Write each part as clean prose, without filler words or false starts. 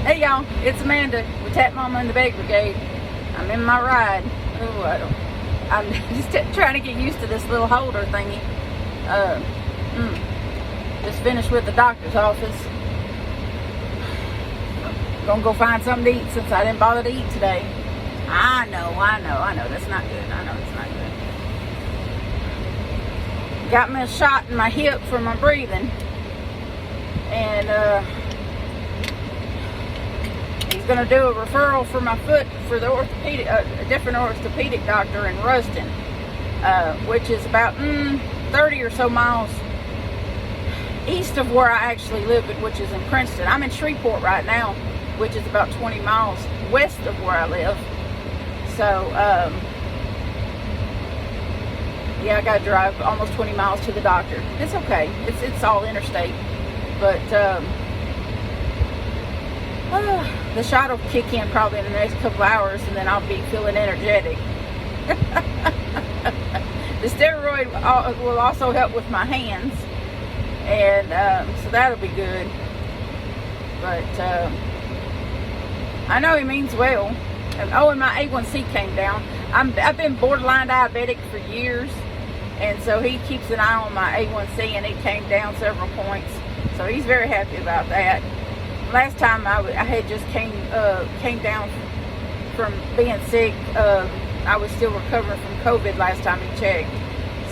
Hey y'all, it's Amanda with Tap Mama and the Bake Brigade. I'm in my ride. I'm just trying to get used to this little holder thingy. Just finished with the doctor's office. Gonna go find something to eat since I didn't bother to eat today. I know, that's not good. I know it's not good. Got me a shot in my hip for my breathing. And he's going to do a referral for my foot for the orthopedic, a different orthopedic doctor in Ruston, which is about 30 or so miles east of where I actually live, which is in Princeton. I'm in Shreveport right now, which is about 20 miles west of where I live. So, yeah, I got to drive almost 20 miles to the doctor. It's okay. It's all interstate. But the shot will kick in probably in the next couple hours, and then I'll be feeling energetic. The steroid will also help with my hands, and so that'll be good. But I know he means well. And my A1C came down. I've been borderline diabetic for years, and so he keeps an eye on my A1C, and it came down several points. So he's very happy about that. Last time I had just came down from being sick. I was still recovering from COVID last time he checked.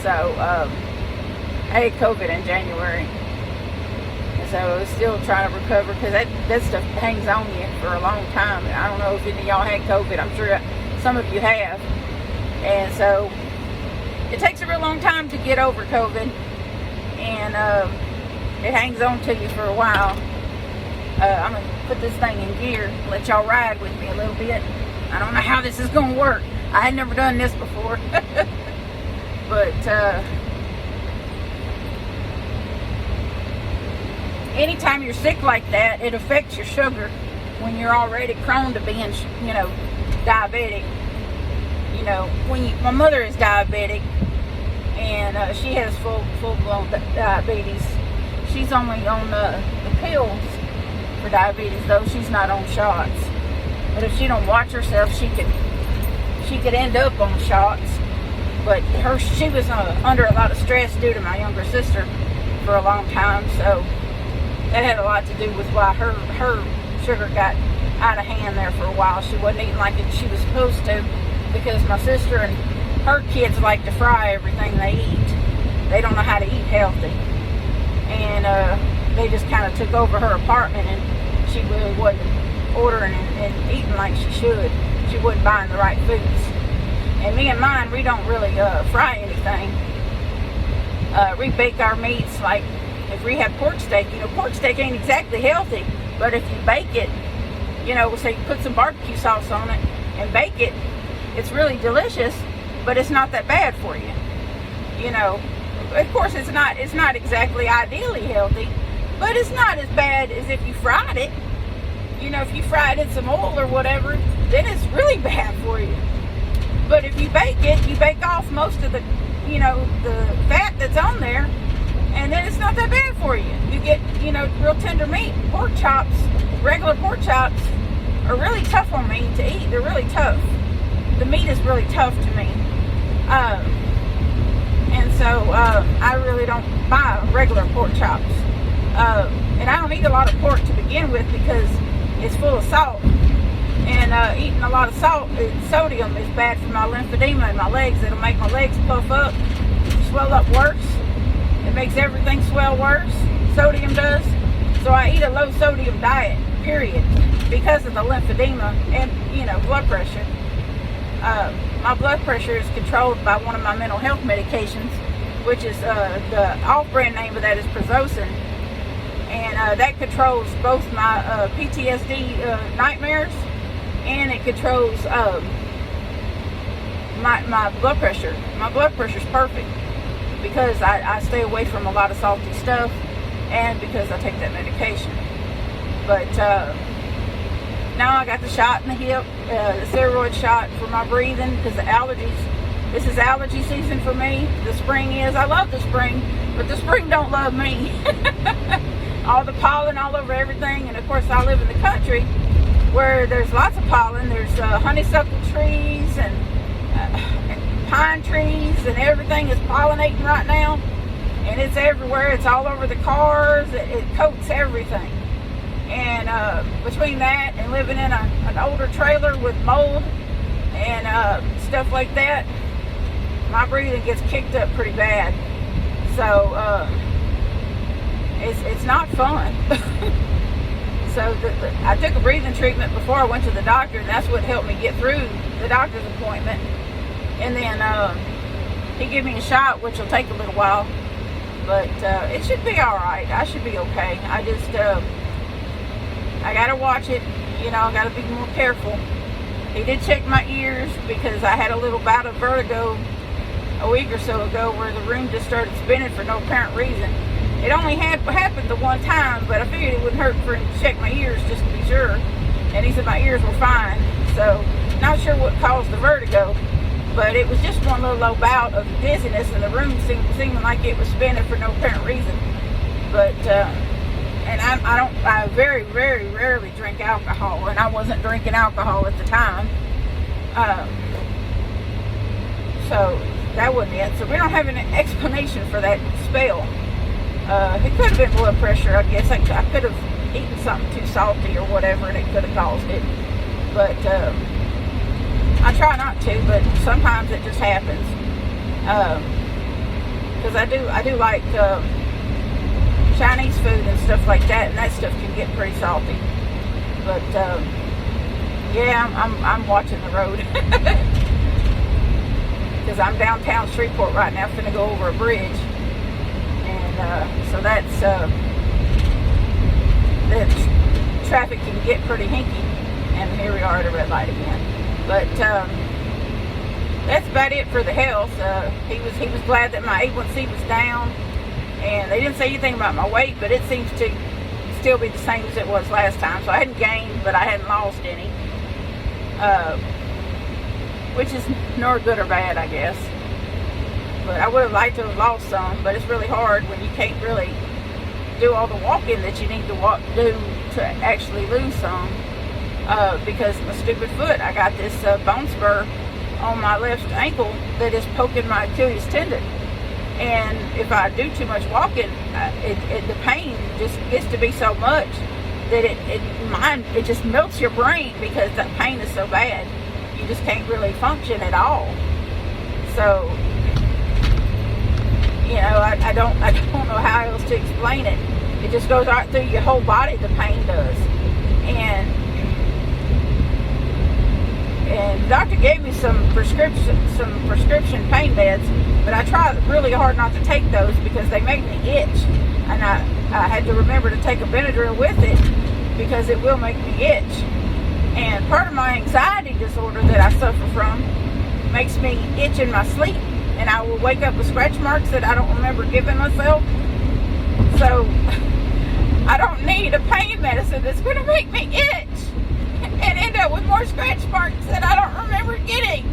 So I had COVID in January. And so I was still trying to recover because that stuff hangs on you for a long time. I don't know if any of y'all had COVID. I'm sure some of you have. And so it takes a real long time to get over COVID. And it hangs on to you for a while. I'm going to put this thing in gear, let y'all ride with me a little bit. I don't know how this is going to work. I had never done this before. But anytime you're sick like that, it affects your sugar when you're already prone to being, diabetic. My mother is diabetic, and she has full-blown diabetes. She's only on the pills for diabetes, though. She's not on shots. But if she don't watch herself, she could end up on shots. But she was under a lot of stress due to my younger sister for a long time, so that had a lot to do with why her sugar got out of hand there for a while. She wasn't eating like she was supposed to, because my sister and her kids like to fry everything they eat. They don't know how to eat healthy. And they just kind of took over her apartment, and she really wasn't ordering and eating like she should. She wasn't buying the right foods. And me and mine, we don't really fry anything. We bake our meats. Like if we have pork steak, pork steak ain't exactly healthy, but if you bake it, say you put some barbecue sauce on it and bake it, it's really delicious, but it's not that bad for you. Of course, it's not exactly ideally healthy, but it's not as bad as if you fried it. If you fry it in some oil or whatever, then it's really bad for you. But if you bake it, you bake off most of the, the fat that's on there, and then it's not that bad for you. You get, real tender meat. Pork chops, regular pork chops, are really tough on me to eat. They're really tough. The meat is really tough to me. And so I really don't buy regular pork chops. And I don't eat a lot of pork to begin with because it's full of salt. And eating a lot of sodium is bad for my lymphedema in my legs. It'll make my legs puff up, swell up worse. It makes everything swell worse. Sodium does. So I eat a low sodium diet, period, because of the lymphedema and, blood pressure. My blood pressure is controlled by one of my mental health medications, which is the off-brand name of that is Prazosin, and that controls both my PTSD nightmares, and it controls my blood pressure. My blood pressure is perfect because I stay away from a lot of salty stuff, and because I take that medication. But now I got the shot in the hip, the steroid shot for my breathing because the allergies. This is allergy season for me. The spring is. I love the spring, but the spring don't love me. All the pollen all over everything, and of course I live in the country, where there's lots of pollen. There's honeysuckle trees and pine trees, and everything is pollinating right now, and it's everywhere. It's all over the cars. It coats everything. And between that and living in an older trailer with mold and stuff like that, my breathing gets kicked up pretty bad. So it's not fun. So I took a breathing treatment before I went to the doctor, and that's what helped me get through the doctor's appointment. And then he gave me a shot, which will take a little while, but it should be all right. I should be okay. I just I gotta watch it. You know, I gotta be more careful. He did check my ears because I had a little bout of vertigo a week or so ago where the room just started spinning for no apparent reason. It only happened the one time, but I figured it wouldn't hurt for him to check my ears just to be sure. And he said my ears were fine. So, not sure what caused the vertigo, but it was just one little low bout of dizziness, and the room seemed like it was spinning for no apparent reason. But, and I very, very rarely drink alcohol, and I wasn't drinking alcohol at the time. So, that wasn't it. So, we don't have an explanation for that spell. It could have been blood pressure, I guess. I could have eaten something too salty or whatever, and it could have caused it. But I try not to, but sometimes it just happens. Because I do like Chinese food and stuff like that, and that stuff can get pretty salty. But yeah, I'm watching the road. Because I'm downtown Shreveport right now, finna go over a bridge. So that's the traffic can get pretty hinky, and here we are at a red light again. But that's about it for the health. He was glad that my A1C was down, and they didn't say anything about my weight, but it seems to still be the same as it was last time. So I hadn't gained, but I hadn't lost any, which is nor good or bad, I guess. But I would have liked to have lost some, but it's really hard when you can't really do all the walking that you need to do to actually lose some. Because of my stupid foot, I got this bone spur on my left ankle that is poking my Achilles tendon. And if I do too much walking, the pain just gets to be so much that it just melts your brain because that pain is so bad. You just can't really function at all. So, you know, I don't know how else to explain it. It just goes right through your whole body, the pain does. And the doctor gave me some prescription pain meds, but I tried really hard not to take those because they make me itch. And I had to remember to take a Benadryl with it because it will make me itch. And part of my anxiety disorder that I suffer from makes me itch in my sleep. And I will wake up with scratch marks that I don't remember giving myself. So, I don't need a pain medicine that's going to make me itch and end up with more scratch marks that I don't remember getting.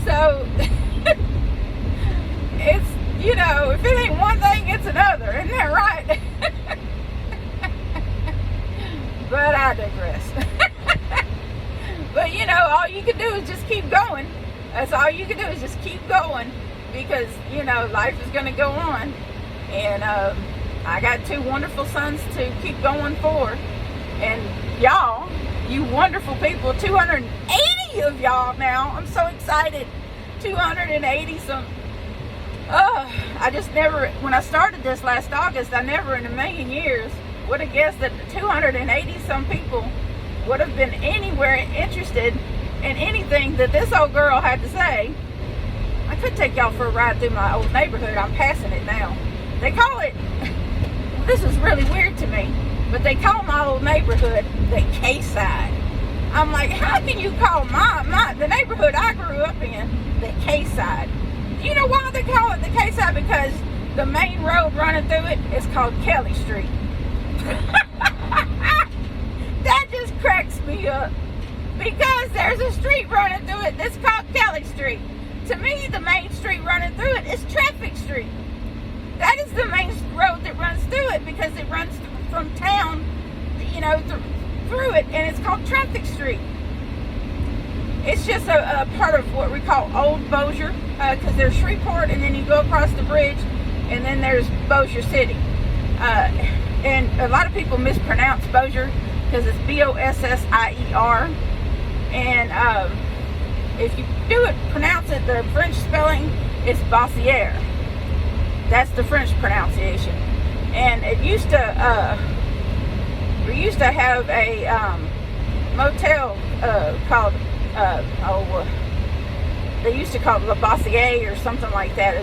So, it's, you know, if it ain't one thing, it's another. Isn't that right? But I digress. But, you know, all you can do is just keep going. That's all you can do is just keep going because, you know, life is going to go on. And I got 2 wonderful sons to keep going for. And y'all, you wonderful people, 280 of y'all now. I'm so excited. 280 some. I just never, when I started this last August, I never in a million years would have guessed that 280 some people would have been anywhere interested in anything that this old girl had to say. I could take y'all for a ride through my old neighborhood. I'm passing it now. They call it, this is really weird to me, but they call my old neighborhood the K-side. I'm like, how can you call the neighborhood I grew up in the K-side? Do you know why they call it the K-side? Because the main road running through it is called Kelly Street. That just cracks me up. Because there's a street running through it that's called Kelly Street. To me, the main street running through it is Traffic Street. That is the main road that runs through it because it runs from town, you know, through it, and it's called Traffic Street. It's just a part of what we call Old Bossier, because there's Shreveport, and then you go across the bridge, and then there's Bossier City. And a lot of people mispronounce Bossier because it's Bossier. And if you pronounce it the French spelling, it's Bossier. That's the French pronunciation. And it used to, we used to have a motel called, they used to call it Le Bossier or something like that.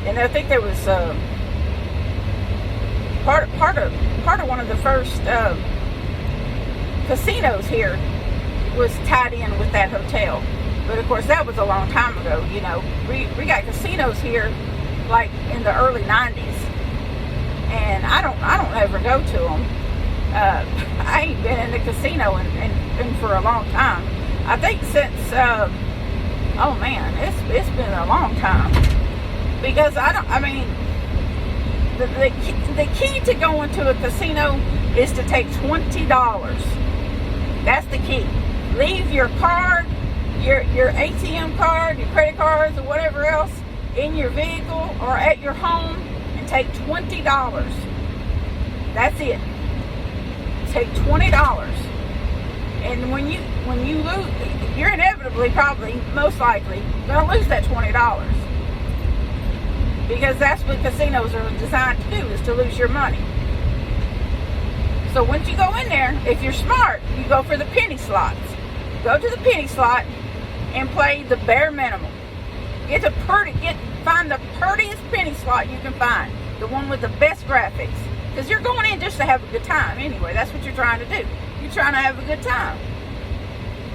And I think there was part of one of the first casinos here was tied in with that hotel. But of course that was a long time ago. You know, we got casinos here like in the early 90s, and I don't ever go to them. I ain't been in the casino in for a long time. I think since oh man, it's been a long time, because the key to going to a casino is to take $20. That's the key. Leave your card, your ATM card, your credit cards, or whatever else in your vehicle or at your home, and take $20. That's it. Take $20. And when you lose, you're inevitably, probably, most likely, going to lose that $20. Because that's what casinos are designed to do, is to lose your money. So once you go in there, if you're smart, you go for the penny slots. Go to the penny slot and play the bare minimum. Find the prettiest penny slot you can find. The one with the best graphics. Because you're going in just to have a good time anyway. That's what you're trying to do. You're trying to have a good time.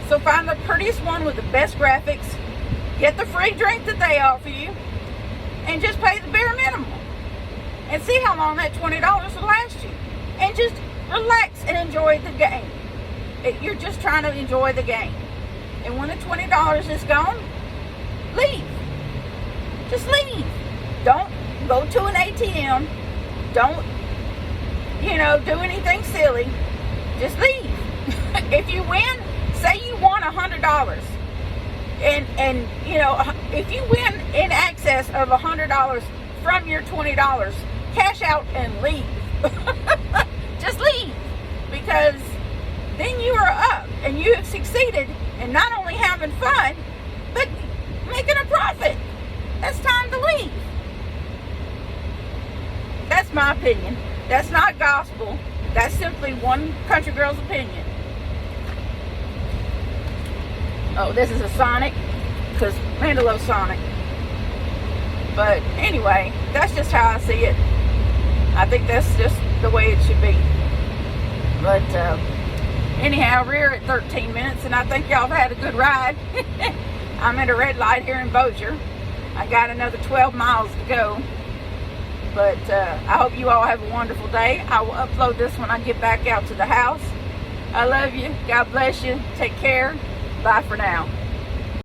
So find the prettiest one with the best graphics. Get the free drink that they offer you. And just pay the bare minimum. And see how long that $20 will last you. And just relax and enjoy the game. You're just trying to enjoy the game. And when the $20 is gone, leave. Just leave. Don't go to an ATM. Don't, do anything silly. Just leave. If you win, say you won $100. And if you win in excess of $100 from your $20, cash out and leave. Just leave. Because then you are up and you have succeeded in not only having fun, but making a profit. That's time to leave. That's my opinion. That's not gospel. That's simply one country girl's opinion. Oh, this is a Sonic, because Mandalo's Sonic. But anyway, that's just how I see it. I think that's just the way it should be. But anyhow, we're at 13 minutes, and I think y'all have had a good ride. I'm at a red light here in Bossier. I got another 12 miles to go. But I hope you all have a wonderful day. I will upload this when I get back out to the house. I love you. God bless you. Take care. Bye for now.